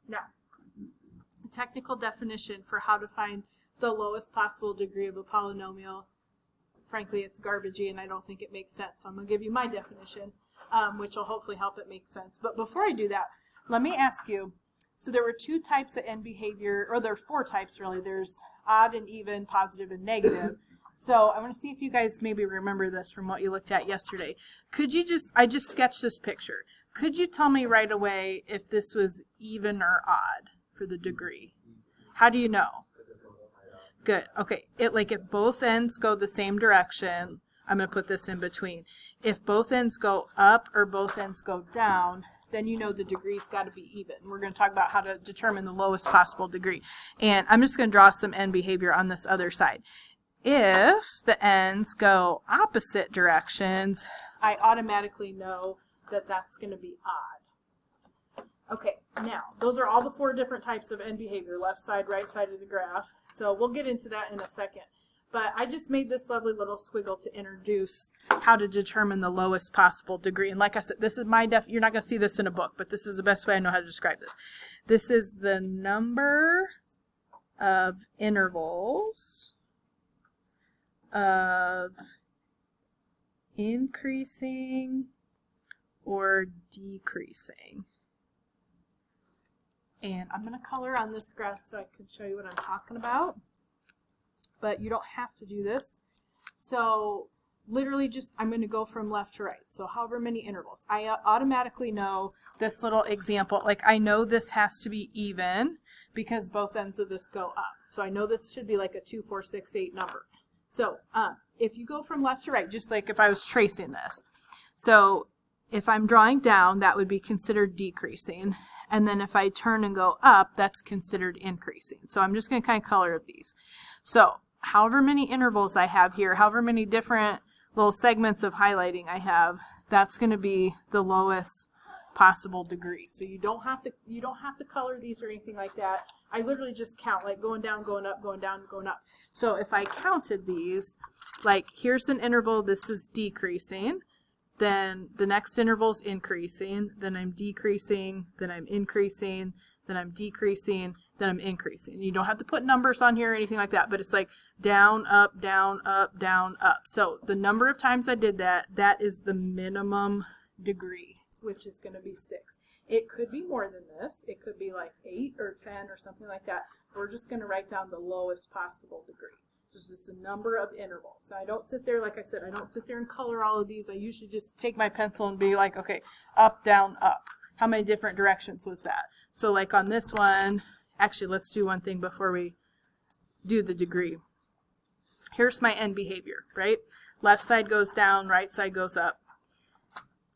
Now, a technical definition for how to find the lowest possible degree of a polynomial. Frankly, it's garbagey and I don't think it makes sense. So I'm going to give you my definition, which will hopefully help it make sense. But before I do that, let me ask you, so there were two types of end behavior, or there are four types really. There's odd and even, positive and negative. So I want to see if you guys maybe remember this from what you looked at yesterday. Could you I just sketched this picture. Could you tell me right away if this was even or odd for the degree? How do you know? Good. Okay. Like if both ends go the same direction, I'm going to put this in between. If both ends go up or both ends go down, then you know the degree's got to be even. We're going to talk about how to determine the lowest possible degree. And I'm just going to draw some end behavior on this other side. If the ends go opposite directions, I automatically know that that's going to be odd. Okay, now, those are all the four different types of end behavior, left side, right side of the graph. So we'll get into that in a second. But I just made this lovely little squiggle to introduce how to determine the lowest possible degree. And like I said, this is my you're not going to see this in a book, but this is the best way I know how to describe this. This is the number of intervals of increasing or decreasing. And I'm going to color on this graph so I can show you what I'm talking about. But you don't have to do this. So literally just, I'm going to go from left to right. So however many intervals. I automatically know this little example, like I know this has to be even because both ends of this go up. So I know this should be like a 2, 4, 6, 8 number. So if you go from left to right, just like if I was tracing this. So if I'm drawing down, that would be considered decreasing. And then if I turn and go up, that's considered increasing. So I'm just going to kind of color these. So however many intervals I have here, however many different little segments of highlighting I have, that's going to be the lowest possible degree. So you don't have to color these or anything like that. I literally just count, like going down, going up, going down, going up. So if I counted these, like here's an interval, this is decreasing. Then the next interval's increasing, then I'm decreasing, then I'm increasing, then I'm decreasing, then I'm increasing. You don't have to put numbers on here or anything like that, but it's like down, up, down, up, down, up. So the number of times I did that, that is the minimum degree, which is going to be 6. It could be more than this. It could be like 8 or 10 or something like that. We're just going to write down the lowest possible degree. It's just the number of intervals. So I don't sit there, like I said, I don't sit there and color all of these. I usually just take my pencil and be like, okay, up, down, up. How many different directions was that? So like on this one, actually let's do one thing before we do the degree. Here's my end behavior, right? Left side goes down, right side goes up.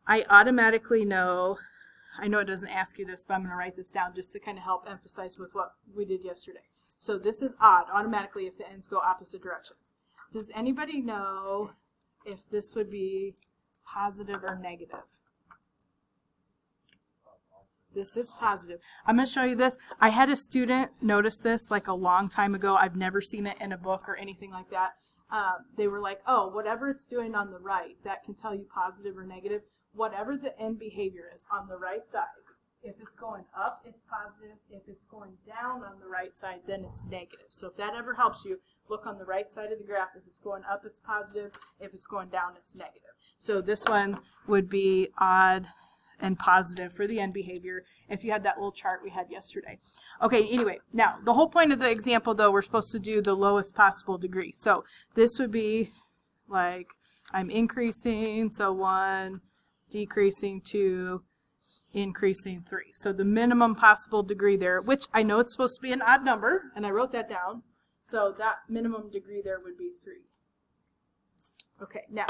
I automatically know, I know it doesn't ask you this, but I'm going to write this down just to kind of help emphasize with what we did yesterday. So this is odd automatically if the ends go opposite directions. Does anybody know if this would be positive or negative? This is positive. I'm going to show you this. I had a student notice this like a long time ago. I've never seen it in a book or anything like that. They were like, oh, whatever it's doing on the right, that can tell you positive or negative. Whatever the end behavior is on the right side, if it's going up, it's positive. If it's going down on the right side, then it's negative. So if that ever helps you, look on the right side of the graph. If it's going up, it's positive. If it's going down, it's negative. So this one would be odd and positive for the end behavior if you had that little chart we had yesterday. Okay, anyway, now the whole point of the example, though, we're supposed to do the lowest possible degree. So this would be like I'm increasing, so 1, decreasing 2, increasing 3. So the minimum possible degree there, which I know it's supposed to be an odd number, and I wrote that down. So that minimum degree there would be 3. Okay, now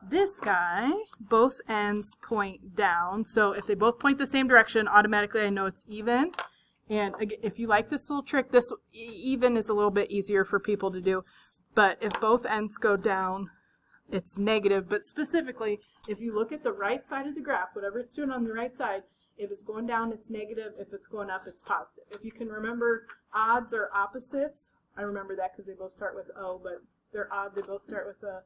this guy, both ends point down. So if they both point the same direction, automatically I know it's even. And again, if you like this little trick, this even is a little bit easier for people to do. But if both ends go down, it's negative. But specifically, if you look at the right side of the graph, whatever it's doing on the right side, if it's going down, it's negative. If it's going up, it's positive. If you can remember odds or opposites, I remember that because they both start with O, but they're odd. They both start with a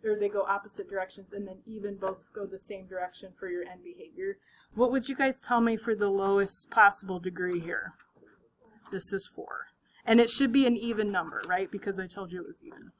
or they go opposite directions, and then even both go the same direction for your end behavior. What would you guys tell me for the lowest possible degree here? This is 4. And it should be an even number, right? Because I told you it was even.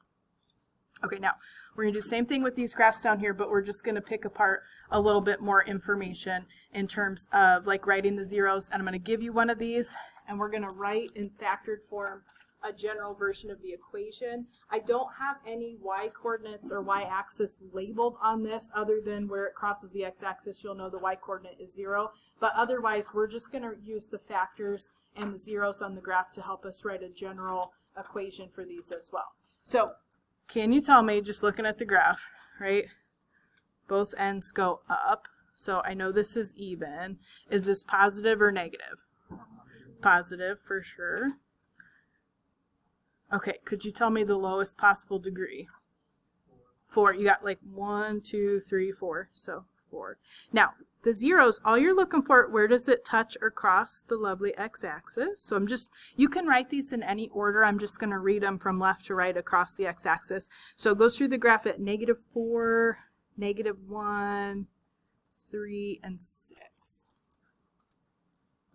Okay, now we're going to do the same thing with these graphs down here, but we're just going to pick apart a little bit more information in terms of like writing the zeros. And I'm going to give you one of these, and we're going to write in factored form a general version of the equation. I don't have any y-coordinates or y-axis labeled on this other than where it crosses the x-axis. You'll know the y-coordinate is 0. But otherwise, we're just going to use the factors and the zeros on the graph to help us write a general equation for these as well. So can you tell me, just looking at the graph, right, both ends go up. So I know this is even. Is this positive or negative? Positive for sure. Okay, could you tell me the lowest possible degree? 4. You got like 1, 2, 3, 4. So 4. Now, the zeros, all you're looking for, where does it touch or cross the lovely x-axis? So you can write these in any order. I'm just going to read them from left to right across the x-axis. So it goes through the graph at -4, -1, 3, and 6.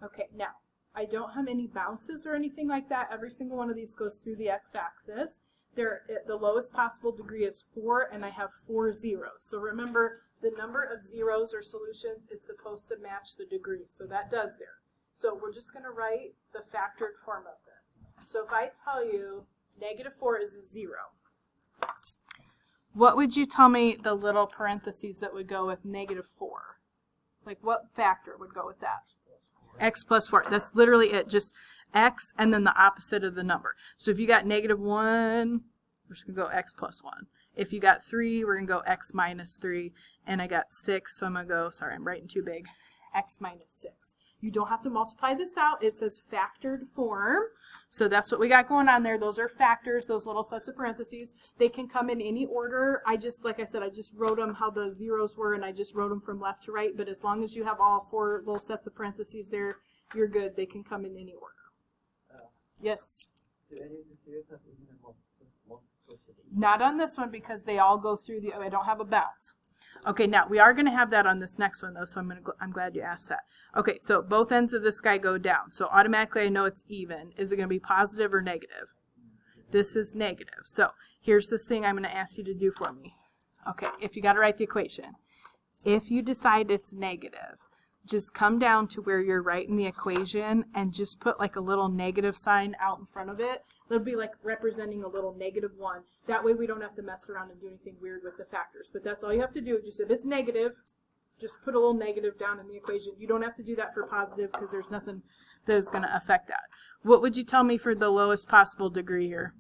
Okay, now, I don't have any bounces or anything like that. Every single one of these goes through the x-axis. The lowest possible degree is 4, and I have 4 zeros. So remember, the number of zeros or solutions is supposed to match the degree. So that does there. So we're just going to write the factored form of this. So if I tell you -4 is a 0, what would you tell me the little parentheses that would go with -4? Like what factor would go with that? X plus 4. That's literally it. Just x and then the opposite of the number. So if you got -1, we're just going to go x plus 1. If you got 3, we're going to go x minus 3. And I got 6, so I'm going to go, sorry, I'm writing too big, x minus 6. You don't have to multiply this out. It says factored form. So that's what we got going on there. Those are factors, those little sets of parentheses. They can come in any order. Like I said, I just wrote them how the zeros were, and I just wrote them from left to right. But as long as you have all 4 little sets of parentheses there, you're good. They can come in any order. Yes? Do any of the zeros have even a multiplicity? Not on this one because they all go through the, I don't have a bounce. Okay, now we are going to have that on this next one though, so I'm glad you asked that. Okay, so both ends of this guy go down. So automatically I know it's even. Is it going to be positive or negative? This is negative. So here's this thing I'm going to ask you to do for me. Okay, if you got to write the equation. If you decide it's negative, just come down to where you're writing the equation and just put like a little negative sign out in front of it. It'll be like representing a little -1. That way we don't have to mess around and do anything weird with the factors. But that's all you have to do. Just if it's negative, just put a little negative down in the equation. You don't have to do that for positive because there's nothing that is going to affect that. What would you tell me for the lowest possible degree here?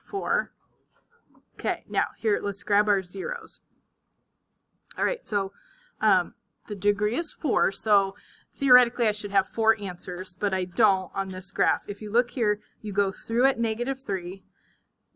4. Okay, now here, let's grab our zeros. All right, so the degree is 4, so theoretically I should have 4 answers, but I don't on this graph. If you look here, you go through at -3,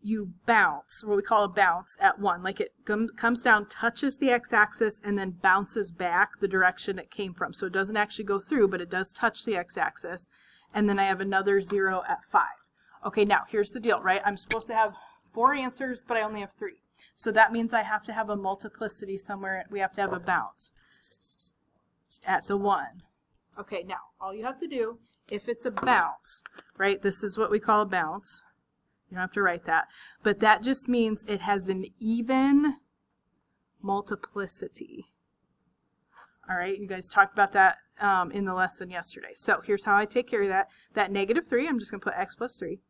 you bounce, what we call a bounce, at 1. Like it comes down, touches the x-axis, and then bounces back the direction it came from. So it doesn't actually go through, but it does touch the x-axis. And then I have another 0 at 5. Okay, now here's the deal, right? I'm supposed to have 4 answers, but I only have 3. So that means I have to have a multiplicity somewhere. We have to have a bounce at the 1. Okay, now all you have to do, if it's a bounce, right, this is what we call a bounce. You don't have to write that. But that just means it has an even multiplicity. All right, you guys talked about that in the lesson yesterday. So here's how I take care of that. That -3, I'm just going to put x plus 3.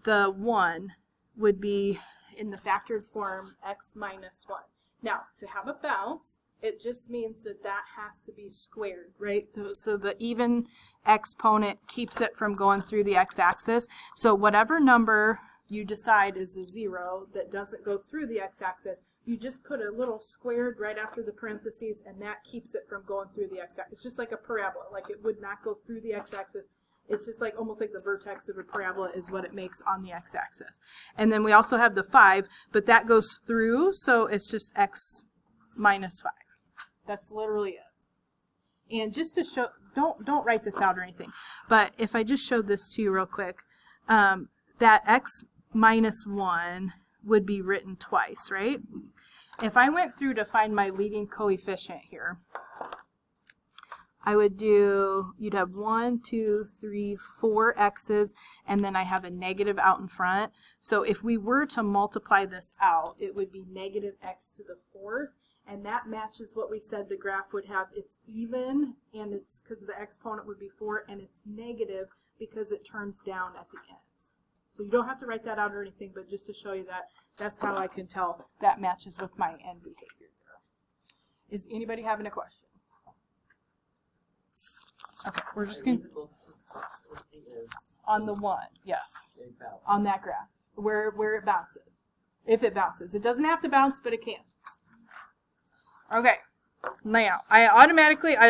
The 1 would be in the factored form x minus 1. Now, to have a bounce, it just means that that has to be squared, right? So the even exponent keeps it from going through the x-axis. So whatever number you decide is a 0 that doesn't go through the x-axis, you just put a little squared right after the parentheses, and that keeps it from going through the x-axis. It's just like a parabola, like it would not go through the x-axis. It's just like almost like the vertex of a parabola is what it makes on the x-axis. And then we also have the 5, but that goes through, so it's just x minus 5. That's literally it. And just to show, don't write this out or anything, but if I just showed this to you real quick, that x minus 1 would be written twice, right? If I went through to find my leading coefficient here, I would do, you'd have 1, 2, 3, 4 x's, and then I have a negative out in front. So if we were to multiply this out, it would be negative x to the 4th, and that matches what we said the graph would have. It's even, and it's because the exponent would be 4, and it's negative because it turns down at the ends. So you don't have to write that out or anything, but just to show you that, that's how I can tell that matches with my end behavior there. Is anybody having a question? Okay, we're just going to, on the 1, yes, on that graph, where it bounces, if it bounces. It doesn't have to bounce, but it can. Okay, now, I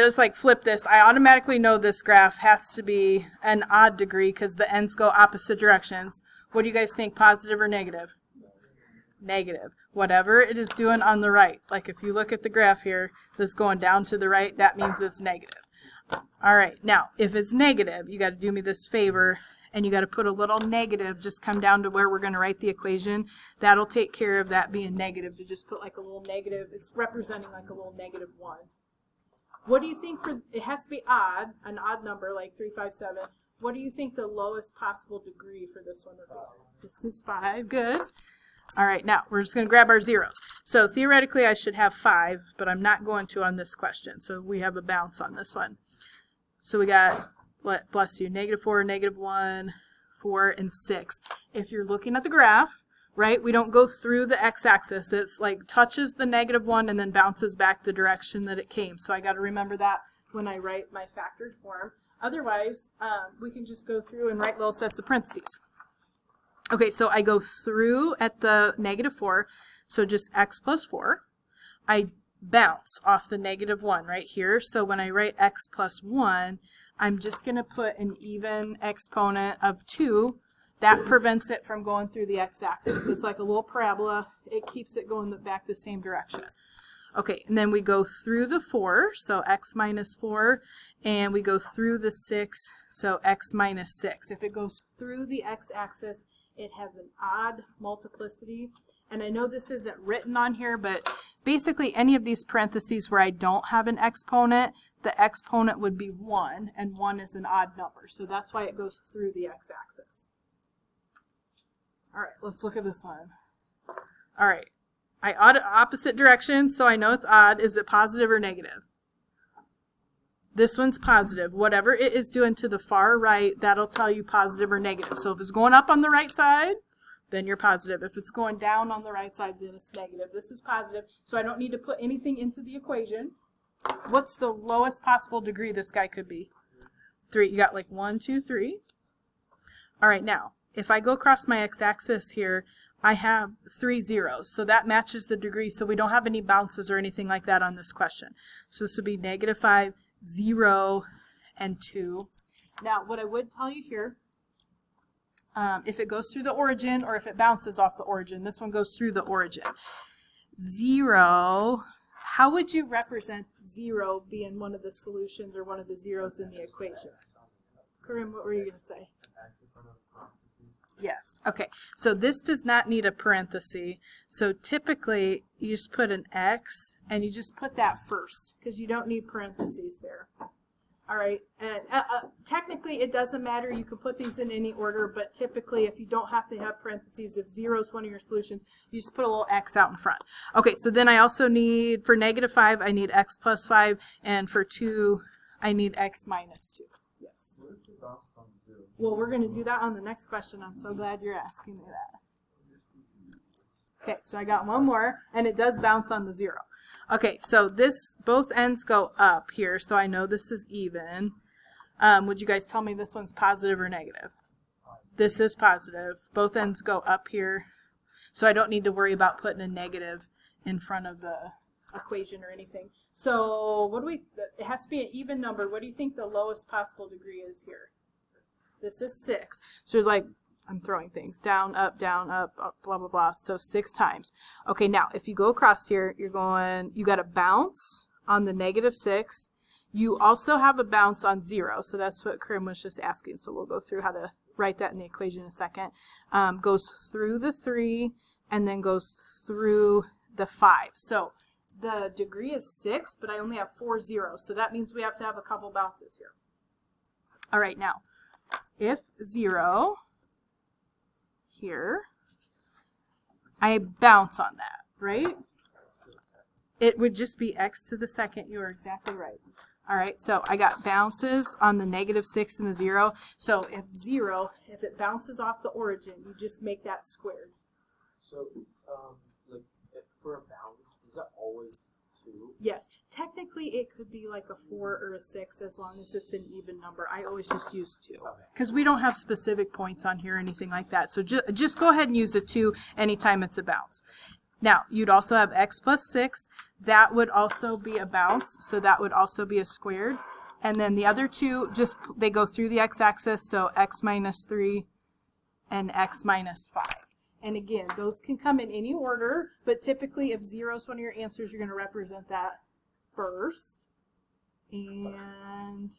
just like flip this, I automatically know this graph has to be an odd degree because the ends go opposite directions. What do you guys think, positive or negative? Negative. Whatever it is doing on the right, like if you look at the graph here, this going down to the right, that means it's negative. All right, now, if it's negative, you got to do me this favor, and you got to put a little negative, just come down to where we're going to write the equation. That'll take care of that being negative, to just put like a little negative. It's representing like a little negative 1. What do you think for, it has to be odd, an odd number, like 3, 5, 7. What do you think the lowest possible degree for this one would be? This is 5, good. All right, now, we're just going to grab our zeros. So theoretically, I should have 5, but I'm not going to on this question. So we have a bounce on this one. So we got, bless you, -4, -1, 4, and 6. If you're looking at the graph, right, we don't go through the x-axis. It's like touches the -1 and then bounces back the direction that it came. So I got to remember that when I write my factored form. Otherwise, we can just go through and write little sets of parentheses. Okay, so I go through at the -4, so just x plus 4. I bounce off the -1 right here. So when I write x plus 1, I'm just going to put an even exponent of 2. That prevents it from going through the x-axis. It's like a little parabola. It keeps it going back the same direction. Okay, and then we go through the 4, so x minus 4, and we go through the 6, so x minus 6. If it goes through the x-axis, it has an odd multiplicity. And I know this isn't written on here, but basically any of these parentheses where I don't have an exponent, the exponent would be 1, and 1 is an odd number. So that's why it goes through the x-axis. All right, let's look at this one. All right, I odd opposite direction, so I know it's odd. Is it positive or negative? This one's positive. Whatever it is doing to the far right, that'll tell you positive or negative. So if it's going up on the right side, then you're positive. If it's going down on the right side, then it's negative. This is positive, so I don't need to put anything into the equation. What's the lowest possible degree this guy could be? 3. You got like 1, 2, 3. All right, now, if I go across my x-axis here, I have 3 zeros, so that matches the degree, so we don't have any bounces or anything like that on this question. So this would be -5, 0, and 2. Now, what I would tell you here, if it goes through the origin or if it bounces off the origin, this one goes through the origin. 0, how would you represent 0 being one of the solutions or one of the zeros in the equation? Karim, what were you going to say? Yes. Okay. So this does not need a parenthesis. So typically you just put an X and you just put that first because you don't need parentheses there. All right. And technically it doesn't matter. You can put these in any order, but typically if you don't have to have parentheses, if 0 is one of your solutions, you just put a little X out in front. Okay. So then I also need, for -5, I need X plus 5, and for 2, I need X minus 2. Yes. Well, we're going to do that on the next question. I'm so glad you're asking me that. Okay, so I got one more, and it does bounce on the 0. Okay, so this, both ends go up here, so I know this is even. Would you guys tell me this one's positive or negative? This is positive. Both ends go up here, so I don't need to worry about putting a negative in front of the equation or anything. So what do we, it has to be an even number. What do you think the lowest possible degree is here? This is 6. So like, I'm throwing things down, up, blah, blah, blah. So 6 times. Okay, now if you go across here, you're going, you got a bounce on the -6. You also have a bounce on 0. So that's what Karim was just asking. So we'll go through how to write that in the equation in a second. Goes through the 3, and then goes through the 5. So the degree is 6, but I only have 4 zeros, so that means we have to have a couple bounces here. All right, now, if 0 here, I bounce on that, right? It would just be x to the second. You are exactly right. All right, so I got bounces on the -6 and the 0. So if 0, if it bounces off the origin, you just make that squared. So, like, for a bounce, is that always 2? Yes, technically it could be like a 4 or a 6 as long as it's an even number. I always just use 2 because we don't have specific points on here or anything like that. So just go ahead and use a 2 anytime it's a bounce. Now, you'd also have x plus 6. That would also be a bounce, so that would also be a squared. And then the other two, they go through the x-axis, so x minus 3 and x minus 5. And again, those can come in any order, but typically if 0 is one of your answers, you're going to represent that first. And